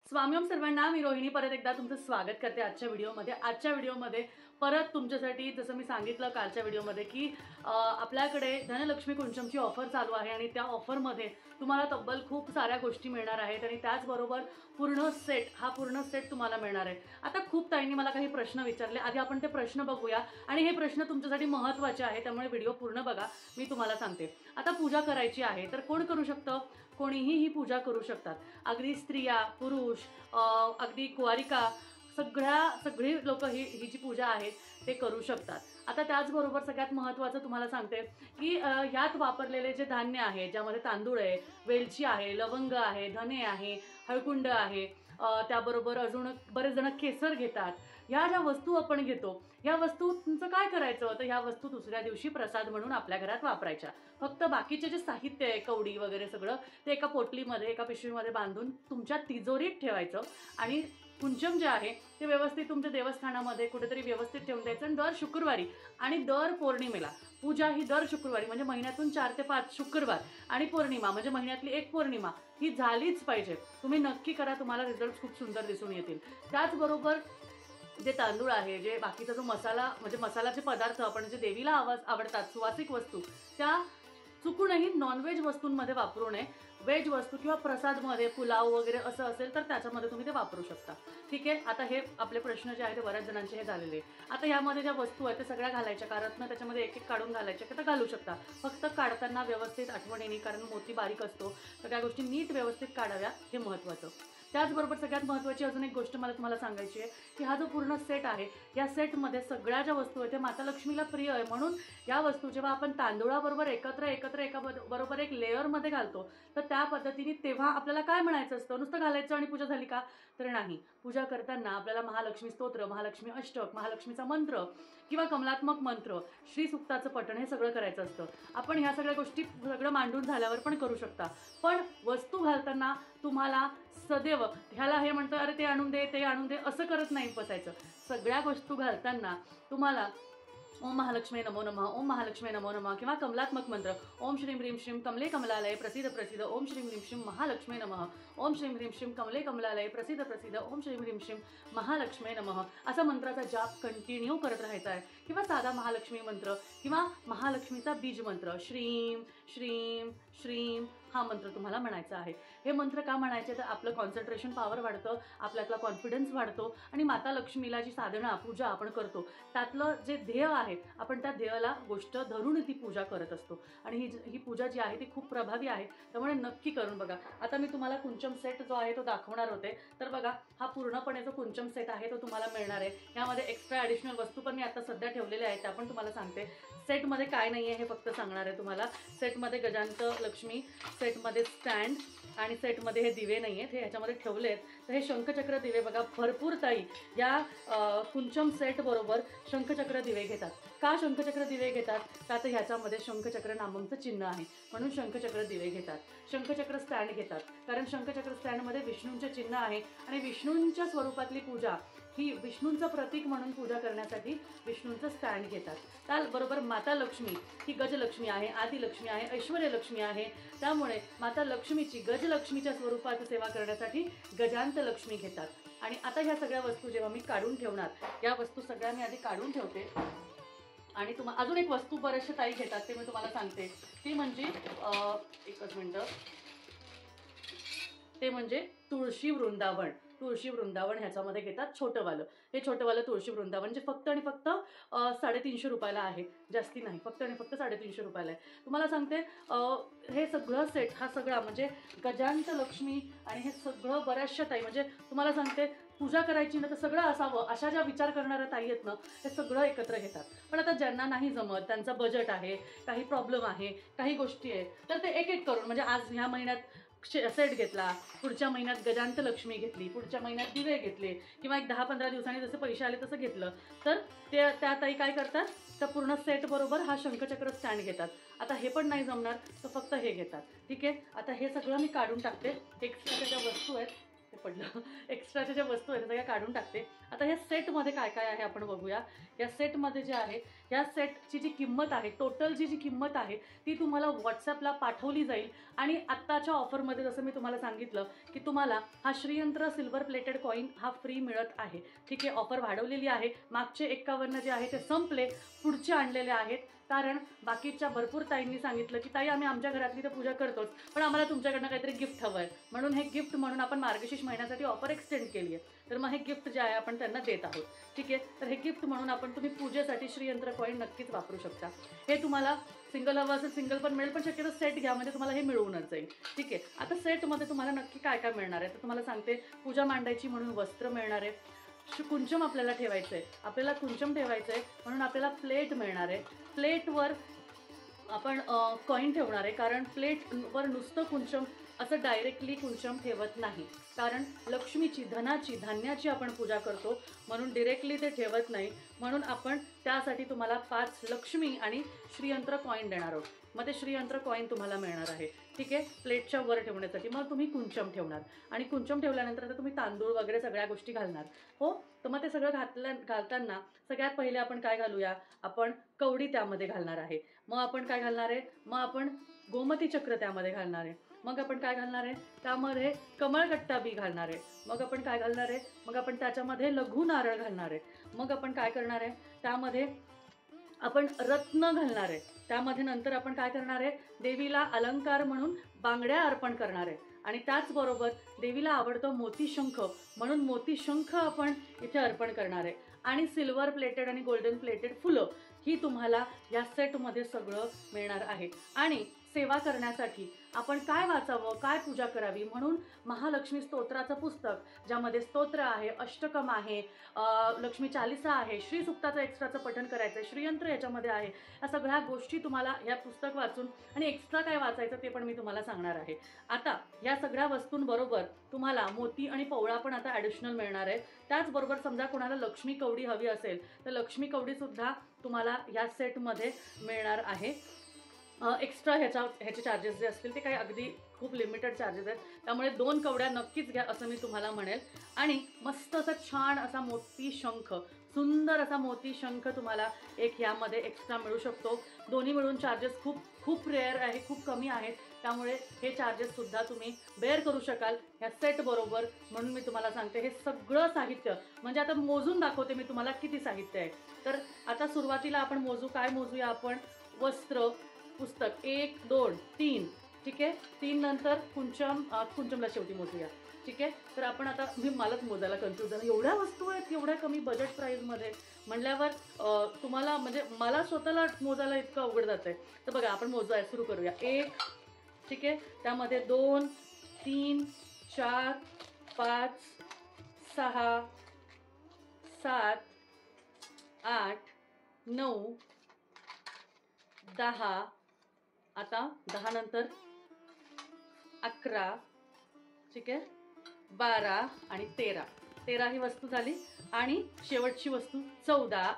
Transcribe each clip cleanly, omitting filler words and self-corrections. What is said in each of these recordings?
स्वामी ओम सर्वांना, मी रोहिणी परत एकदा तुमचं स्वागत करते आजच्या व्हिडिओमध्ये। आजच्या व्हिडिओमध्ये परत तुमच्यासाठी जसं मी सांगितलं कालच्या व्हिडिओमध्ये की आपल्याकडे धनलक्ष्मी कुंचमची ऑफर चालू आहे आणि त्या ऑफरमध्ये तुम्हाला तब्बल खूप साऱ्या गोष्टी मिळणार आहेत आणि त्याचबरोबर पूर्ण सेट तुम्हाला मिळणार आहे। आता खूप ताईंनी मला काही प्रश्न विचारले, आधी आपण ते प्रश्न बघूया आणि हे प्रश्न तुमच्यासाठी महत्त्वाचे आहे, त्यामुळे व्हिडिओ पूर्ण बघा। मी तुम्हाला सांगते, आता पूजा करायची आहे तर कोण करू शकतं? कोणीही ही पूजा करू शकतात, अगदी स्त्रिया, पुरुष, अगदी कुवारिका, सगळी लोक ही जी पूजा आहे ते करू शकतात। आता त्याचबरोबर सगळ्यात महत्त्वाचं तुम्हाला सांगते की ह्यात वापरलेले जे धान्य आहे, ज्यामध्ये तांदूळ आहे, वेलची आहे, लवंग आहे, धने आहे, हळकुंड आहे, त्याबरोबर अजून बरेच जण केसर घेतात। ह्या ज्या वस्तू आपण घेतो, ह्या वस्तूंचं काय करायचं? तर ह्या वस्तू दुसऱ्या दिवशी प्रसाद म्हणून आपल्या घरात वापरायच्या। फक्त बाकीचे जे साहित्य आहे, कवडी वगैरे सगळं, ते एका पोटलीमध्ये, एका पिशवीमध्ये बांधून तुमच्या तिजोरीत ठेवायचं आणि कुंचम जे आहे ते व्यवस्थित तुमच्या देवस्थानामध्ये कुठेतरी व्यवस्थित ठेवून द्यायचं। आणि दर शुक्रवारी आणि दर पौर्णिमेला, पूजा ही दर शुक्रवारी म्हणजे महिन्यातून 4 ते 5 शुक्रवार आणि पौर्णिमा म्हणजे महिन्यातली एक पौर्णिमा ही झालीच पाहिजे। तुम्ही नक्की करा, तुम्हाला रिझल्ट खूप सुंदर दिसून येतील। त्याचबरोबर जे तांदूळ आहे, जे बाकीचा जो मसाला म्हणजे मसाल्याचे पदार्थ आपण जे देवीला आवडतात, सुवासिक वस्तू, त्या चुकूनही नॉनव्हेज वस्तूंमध्ये वापरू नये। व्हेज वस्तू किंवा प्रसादमध्ये पुलाव वगैरे असं असेल तर त्याच्यामध्ये तुम्ही ते वापरू शकता। ठीक आहे, आता हे आपले प्रश्न जे आहे ते बऱ्याच जणांचे हे झालेले। आता यामध्ये ज्या वस्तू आहेत ते सगळ्या घालायच्या, कारण त्याच्यामध्ये एक एक काढून घालायच्या तर घालू शकता, फक्त काढताना व्यवस्थित आठवणीने, कारण मोती बारीक असतो तर त्या गोष्टी नीट व्यवस्थित काढाव्या, हे महत्त्वाचं। त्याचबरोबर सगळ्यात महत्त्वाची अजून एक गोष्ट मला तुम्हाला सांगायची आहे की हा जो पूर्ण सेट आहे, या सेटमध्ये सगळ्या ज्या वस्तू आहेत ते माता लक्ष्मीला प्रिय आहे, म्हणून या वस्तू जेव्हा आपण तांदूळाबरोबर एकत्र एका बरोबर एक लेअरमध्ये घालतो तर त्या पद्धतीने तेव्हा आपल्याला काय म्हणायचं असतं? नुसतं घालायचं आणि पूजा झाली का? तर नाही, पूजा करताना आपल्याला महालक्ष्मी स्तोत्र, महालक्ष्मी अष्टक, महालक्ष्मीचा मंत्र किंवा कमलात्मक मंत्र, श्री सुक्ताचं पठण हे सगळं करायचं असतं। आपण ह्या सगळ्या गोष्टी सगळं मांडून झाल्यावर पण करू शकता, पण वस्तू घालताना तुम्हाला सदैव ह्याला हे म्हणतो अरे ते आणून दे, ते आणून दे, असं करत नाही बसायचं। सगळ्या वस्तू घालताना तुम्हाला ओम महालक्ष्मी नमो नमः, ओम महालक्ष्मी नमो नमः किंवा कमलात्मक मंत्र ओम श्रीं ह्रीं श्रीं कमले कमलालय प्रसिद्ध प्रसिद्ध ओम श्रीं ह्रीं श्रीं महालक्ष्मी नमः, ओम श्रीं ह्रीं श्रीं कमले कमलालय प्रसिद्ध प्रसिद्ध ओम श्रीं ह्रीं श्रीं महालक्ष्मी नमः असा मंत्राचा जाप कंटिन्यू करत राहायचा आहे। किंवा साधा महालक्ष्मी मंत्र किंवा महालक्ष्मीचा बीज मंत्र श्रीं श्रीं श्रीं हा मंत्र तुम्हाला म्हणायचा आहे। हे मंत्र का म्हणायचे? तर आपलं कॉन्सन्ट्रेशन पॉवर वाढतं, आपल्यातला कॉन्फिडन्स वाढतो आणि माता लक्ष्मीला जी साधना पूजा आपण करतो त्यातलं जे ध्येय आहे, आपण त्या ध्येयाला गोष्ट धरून ती पूजा करत असतो आणि ही पूजा जी आहे ती खूप प्रभावी आहे, त्यामुळे नक्की करून बघा। आता मी तुम्हाला कुंचम सेट जो आहे तो दाखवणार होते, तर बघा हा पूर्णपणे जो कुंचम सेट आहे तो तुम्हाला मिळणार आहे। यामध्ये एक्स्ट्रा ॲडिशनल वस्तू पण मी आता सध्या ठेवलेल्या आहेत, त्या पण तुम्हाला सांगते। सेटमध्ये काय नाही आहे हे फक्त सांगणार आहे तुम्हाला। सेटमध्ये गजांत लक्ष्मी, सेटमध्ये स्टँड आणि सेटमध्ये हे दिवे नाही आहेत, हे ह्याच्यामध्ये ठेवलेत। तर हे शंखचक्र दिवे बघा, भरपूर ताई या कुंचम सेट बरोबर शंखचक्र दिवे घेतात। का शंखचक्र दिवे घेतात? का तर ह्याच्यामध्ये शंखचक्र नामकचं चिन्ह आहे, म्हणून शंखचक्र दिवे घेतात। शंखचक्र स्टँड घेतात, कारण शंखचक्र स्टँडमध्ये विष्णूंचे चिन्ह आहे आणि विष्णूंच्या स्वरूपातली पूजा ही विष्णूंचं प्रतीक म्हणून पूजा करण्यासाठी विष्णूंचं स्टँड घेतात। त्याचबरोबर माता लक्ष्मी ही गजलक्ष्मी आहे, आदिलक्ष्मी आहे, ऐश्वर्यलक्ष्मी आहे, त्यामुळे माता लक्ष्मीची गजलक्ष्मीच्या स्वरूपात सेवा करण्यासाठी गजांत लक्ष्मी घेतात। आणि आता ह्या सगळ्या वस्तू जेव्हा मी काढून ठेवणार, या वस्तू सगळ्या मी आधी काढून ठेवते आणि तुम्हाला अजून एक वस्तू बरेचसे ताई घेतात ते मी तुम्हाला सांगते, ती म्हणजे एकच मिनटं, ते म्हणजे तुळशी वृंदावन। तुळशी वृंदावन ह्याच्यामध्ये घेतात छोटंवालं, हे छोटंवालं तुळशी वृंदावन जे फक्त आणि फक्त 350 रुपयाला आहे, जास्ती नाही, फक्त आणि फक्त 350 रुपयाला आहे। तुम्हाला सांगते हे सगळं सेट, हा सगळा म्हणजे गजांत लक्ष्मी आणि हे सगळं बऱ्याचशा ताई, म्हणजे तुम्हाला सांगते पूजा करायची ना तर सगळं असावं अशा ज्या विचार करणाऱ्या ताई आहेत ना, हे सगळं एकत्र घेतात। पण आता ज्यांना नाही जमत, त्यांचा बजेट आहे, काही प्रॉब्लेम आहे, काही गोष्टी आहे, तर ते एक एक करून म्हणजे आज ह्या महिन्यात सेट घेतला, पुढच्या महिन्यात गजांत लक्ष्मी घेतली, पुढच्या महिन्यात दिवे घेतले किंवा एक 10-15 दिवसांनी जसे पैसे आले तसं घेतलं, तर त्या ताई काय करतात, तर पूर्ण सेट बरोबर हा शंखचक्र स्टँड घेतात। आता हे पण नाही जमणार तर फक्त हे घेतात। ठीक आहे, आता हे सगळं मी काढून टाकते, एक्स्ट्राच्या ज्या वस्तू आहेत ते पडलं एक्स्ट्राच्या ज्या वस्तू आहेत सगळ्या काढून टाकते. आता ह्या सेटमध्ये काय काय आहे आपण बघूया. या सेटमध्ये जे आहे, ह्या सेटची जी किंमत आहे, टोटलची जी किंमत आहे ती तुम्हाला व्हॉट्सॲपला पाठवली जाईल. आणि आत्ताच्या ऑफरमध्ये जसं मी तुम्हाला सांगितलं की तुम्हाला हा श्रीयंत्र सिल्वर प्लेटेड कॉईन हा फ्री मिळत आहे. ठीक आहे, ऑफर वाढवलेली आहे. मागचे 51 जे आहे ते संपले, पुढचे आणलेले आहेत. कारण बाकीच्या भरपूर ताईंनी सांगितलं की ताई आम्ही आमच्या घरातली तर पूजा करतोच, पण आम्हाला तुमच्याकडनं काहीतरी गिफ्ट हवं आहे, म्हणून हे गिफ्ट म्हणून आपण मार्गशीर्ष महिन्यासाठी ऑफर एक्सटेंड केली आहे. तर मग हे गिफ्ट जे आहे आपण त्यांना देत आहोत. ठीक आहे, तर हे गिफ्ट म्हणून आपण तुम्ही पूजेसाठी श्रीयंत्र कॉईन नक्कीच वापरू शकता. हे तुम्हाला सिंगल हवं असेल सिंगल पण मिळेल, पण शक्यतो सेट घ्या म्हणजे तुम्हाला हे मिळूनच जाईल. ठीक आहे, आता सेटमध्ये तुम्हाला नक्की काय काय मिळणार आहे तर तुम्हाला सांगते. पूजा मांडायची म्हणून वस्त्र मिळणार आहे. कुंचम आपल्याला ठेवायचं आहे, आपल्याला कुंचम ठेवायचं आहे म्हणून आपल्याला प्लेट मिळणार आहे. प्लेटवर आपण कॉईन ठेवणार आहे, कारण प्लेटवर नुसतं कुंचम असं डायरेक्टली कुंचम ठेवत नाही, कारण लक्ष्मीची, धनाची, धान्याची आपण पूजा करतो म्हणून डिरेक्टली ते ठेवत नाही. म्हणून आपण त्यासाठी तुम्हाला 5 लक्ष्मी आणि श्रीयंत्र कॉईन देणार आहोत. मग ते श्रीयंत्र कॉईन तुम्हाला मिळणार आहे. ठीक आहे, प्लेटच्या वर ठेवण्यासाठी. मग तुम्ही कुंचम ठेवणार आणि कुंचम ठेवल्यानंतर आता तुम्ही तांदूळ वगैरे सगळ्या गोष्टी घालणार. हो, तर मग ते सगळं घालताना सगळ्यात पहिले आपण काय घालूया, आपण कवडी त्यामध्ये घालणार आहे. मग आपण काय घालणार आहे, मग आपण गोमती चक्र त्यामध्ये घालणार आहे. मग आपण काय घालणार आहे, त्यामध्ये कमळगट्टा बी घालणार आहे. मग आपण काय घालणार आहे, मग आपण त्याच्यामध्ये लघु नारळ घालणार आहे. मग आपण काय करणार आहे, त्यामध्ये आपण रत्न घालणार आहे. त्यामध्ये नंतर आपण काय करणार आहे, देवीला अलंकार म्हणून बांगड्या अर्पण करणार आहे. आणि त्याचबरोबर देवीला आवडतं मोतीशंख म्हणून मोतीशंख आपण इथे अर्पण करणार आहे. आणि सिल्वर प्लेटेड आणि गोल्डन प्लेटेड फुलं ही तुम्हाला या सेटमध्ये सगळं मिळणार आहे. आणि सेवा करण्यासाठी आपण काय वाचावं, काय पूजा करावी म्हणून महालक्ष्मी स्तोत्राचं पुस्तक, ज्यामध्ये स्तोत्र आहे, अष्टकम आहे, लक्ष्मी चालिसा आहे, श्री सुक्ताचं एक्स्ट्राचं पठण करायचं आहे, श्रीयंत्र याच्यामध्ये आहे. या सगळ्या गोष्टी तुम्हाला या पुस्तक वाचून आणि एक्स्ट्रा काय वाचायचं ते पण मी तुम्हाला सांगणार आहे. आता या सगळ्या वस्तूंबरोबर तुम्हाला मोती आणि पवळा पण आता ॲडिशनल मिळणार आहे. त्याचबरोबर समजा कोणाला लक्ष्मी कवडी हवी असेल तर लक्ष्मी कवडीसुद्धा तुम्हाला या सेटमध्ये मिळणार आहे. एक्स्ट्रा ह्याचे चार्जेस जे असतील ते काही अगदी खूप लिमिटेड चार्जेस आहेत, त्यामुळे 2 कवड्या नक्कीच घ्या असं मी तुम्हाला म्हणेल. आणि मस्त असा छान असा मोती शंख, सुंदर असा मोती शंख तुम्हाला एक यामध्ये एक्स्ट्रा मिळू शकतो. दोन्ही मिळून चार्जेस खूप खूप रेअर आहे, खूप कमी आहेत, त्यामुळे हे चार्जेससुद्धा तुम्ही बेअर करू शकाल ह्या सेटबरोबर. म्हणून मी तुम्हाला सांगते हे सगळं साहित्य, म्हणजे आता मोजून दाखवते मी तुम्हाला किती साहित्य आहे. तर आता सुरुवातीला आपण काय मोजूया आपण, वस्त्र, पुस्तक 1 2 3. ठीक आहे, 3 नंतर कुंचमला शेवटी मोजूया. ठीक आहे, तर आपण आता मलाच मोजायला कन्फ्यूज झालं, एवढ्या वस्तू आहेत एवढ्या कमी बजेट प्राईजमध्ये म्हटल्यावर तुम्हाला म्हणजे मला स्वतःला मोजायला इतकं अवघड जातं आहे. तर बघा आपण मोजायला सुरू करूया. 1, ठीक आहे, त्यामध्ये 2 3 4 5 6 7 8 9 10. आता 10 नंतर 11, ठीक आहे, 12 आणि 13 ही वस्तू झाली. आणि शेवटची वस्तू 14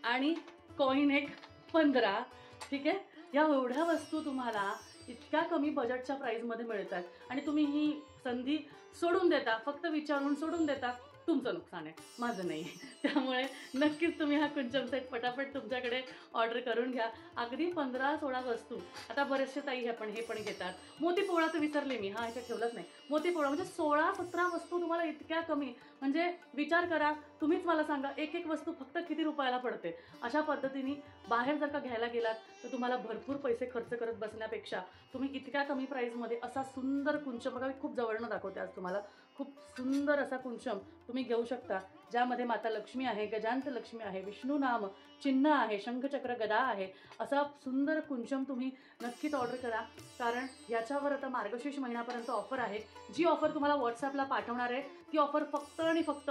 आणि कॉईन एक 15. ठीक आहे, या एवढ्या वस्तू तुम्हाला इतक्या कमी बजेटच्या प्राईजमध्ये मिळतात आणि तुम्ही ही संधी सोडून देता, फक्त विचारून सोडून देता. तुमचं नुकसान आहे, माझं नाही. त्यामुळे नक्कीच तुम्ही हा कुंचम सेट पटापट तुमच्याकडे ऑर्डर करून घ्या. अगदी 15-16 वस्तू. आता बरेचसे ताई हे पण घेतात. मोतीपोवळा तर विसरले मी, ह्याच्यात ठेवलंच नाही. मोतीपोवळा म्हणजे 16-17 वस्तू तुम्हाला इतक्या कमी, म्हणजे विचार करा तुम्हीच मला सांगा, एक वस्तू फक्त किती रुपयाला पडते. अशा पद्धतीने बाहेर जर का घ्यायला गेलात तर तुम्हाला भरपूर पैसे खर्च करत बसण्यापेक्षा तुम्ही इतक्या कमी प्राईजमध्ये असा सुंदर कुंचम, बघा मी खूप जवळनं दाखवते आज तुम्हाला, खूप सुंदर असा कुंचम तुम्ही घेऊ शकता, ज्यामध्ये माता लक्ष्मी आहे, गजांत लक्ष्मी आहे, विष्णू नाम चिन्ह आहे, शंखचक्र गदा आहे. असा सुंदर कुंचम तुम्ही नक्कीच ऑर्डर करा, कारण याच्यावर आता मार्गशीर्ष महिन्यापर्यंत ऑफर आहे. जी ऑफर तुम्हाला व्हॉट्सॲपला पाठवणार आहे ती ऑफर फक्त आणि फक्त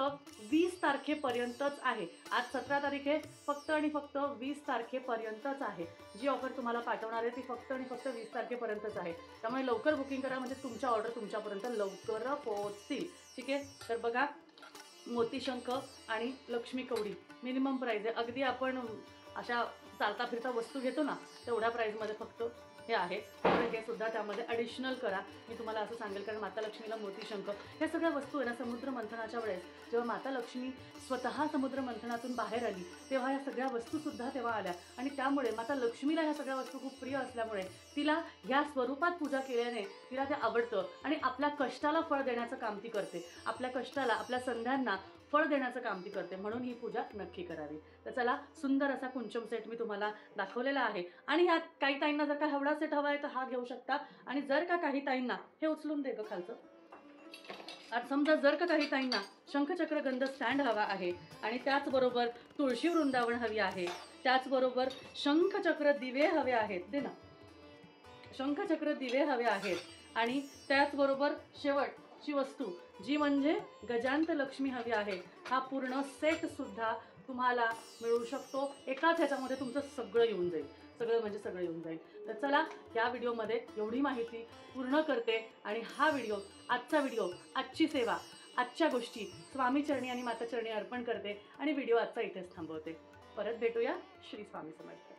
20 तारखेपर्यंतच आहे. आज 17 तारीख आहे, फक्त आणि फक्त 20 तारखेपर्यंतच आहे. जी ऑफर तुम्हाला पाठवणार आहे ती फक्त आणि फक्त 20 तारखेपर्यंतच आहे. त्यामुळे लवकर बुकिंग करा, म्हणजे तुमच्या ऑर्डर तुमच्यापर्यंत लवकर पोहोचतील. ठीक आहे, तर बघा मोतीशंख आणि लक्ष्मी कवडी मिनिमम प्राईज आहे. अगदी आपण अशा चालता फिरता वस्तू घेतो ना तेवढ्या प्राईजमध्ये फक्त हे आहे. तर हे सुद्धा त्यामध्ये ॲडिशनल करा. मी तुम्हाला असं सांगेल, कारण माता लक्ष्मीला मोतीशंख ह्या सगळ्या वस्तू आहे ना, समुद्र मंथनाच्या वेळेस जेव्हा माता लक्ष्मी स्वतः समुद्र मंथनातून बाहेर आली तेव्हा ह्या सगळ्या वस्तूसुद्धा तेव्हा आल्या आणि त्यामुळे माता लक्ष्मीला ह्या सगळ्या वस्तू खूप प्रिय असल्यामुळे तिला ह्या स्वरूपात पूजा केल्याने तिला ते आवडतं आणि आपल्या कष्टाला फळ देण्याचं काम ती करते. आपल्या कष्टाला, आपल्या संध्यांना फळ देण्याचं काम ती करते. म्हणून ही पूजा नक्की करावी. तर चला, सुंदर असा कुंचम सेट मी तुम्हाला दाखवलेला आहे आणि ह्यात काही ताईंना जर का एवढा सेट हवा आहे तर हा घेऊ शकता आणि जर का काही ताईंना हे उचलून दे गं खालचं. आता समजा जर का काही ताईंना शंखचक्र गंध स्टँड हवा आहे आणि त्याचबरोबर तुळशी वृंदावन हवी आहे, त्याचबरोबर शंखचक्र दिवे हवे आहेत, दे ना, शंखचक्र दिवे हवे आहेत आणि त्याचबरोबर शेवटची वस्तू जी म्हणजे गजांत लक्ष्मी हवी आहे, हा पूर्ण सेट सुद्धा तुम्हाला मिळू शकतो. एकाच ह्याच्यामध्ये तुमचं सगळं येऊन जाईल, सगळं म्हणजे सगळं येऊन जाईल. तर चला, या व्हिडिओमध्ये एवढी माहिती पूर्ण करते आणि हा व्हिडिओ, आजचा व्हिडिओ, आजची सेवा, आजच्या गोष्टी स्वामीचरणी आणि माताचरणी अर्पण करते आणि व्हिडिओ आजचा इथेच थांबवते. परत भेटूया. श्री स्वामी समर्थ.